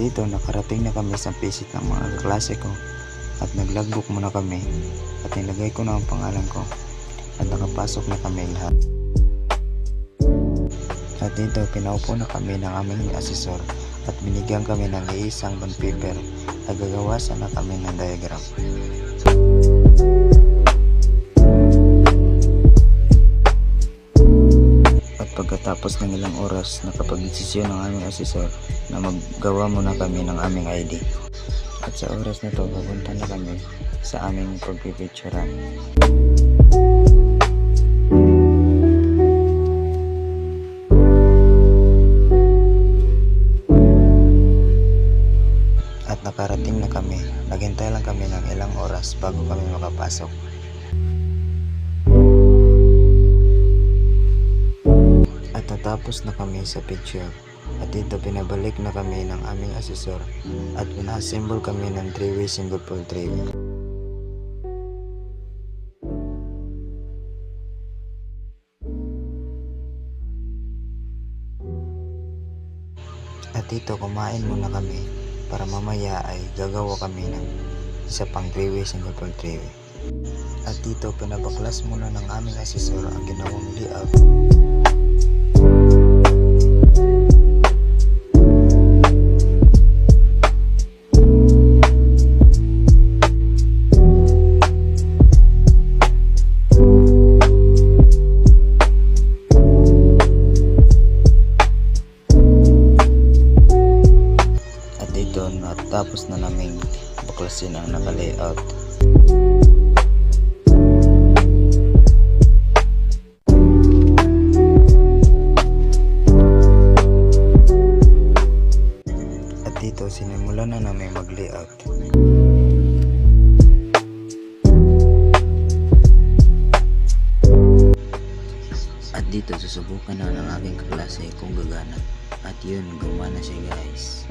dito nakarating na kami sa visit ng mga kaklase ko at nag-logbook muna kami at nilagay ko na ang pangalan ko at nakapasok na kami lahat. At dito pinaupo na kami ng aming asesor at binigyan kami ng iisang bond paper at gagawa sana kami ng diagram. At pagkatapos ng ilang oras nakapag-desisyon ng aming asesor na maggawa muna kami ng aming ID. At sa oras na to papunta na kami sa aming pagpipicturan. At nakarating na kami, naghintay lang kami ng ilang oras bago kami makapasok. At natapos na kami sa picture at dito pinabalik na kami ng aming asesor at pina-assemble kami ng 3-way single pole 3-way. At dito kumain muna kami para mamaya ay gagawa kami ng isa pang 3-way single pole 3-way. At dito pinabaklas muna ng aming asesor ang ginawang layout. Tapos na naming baklasin ang naka-layout. At dito sinimulan na namin mag-layout. At dito susubukan na ng aking kaklase kung gagana. At yun, gumana siya guys.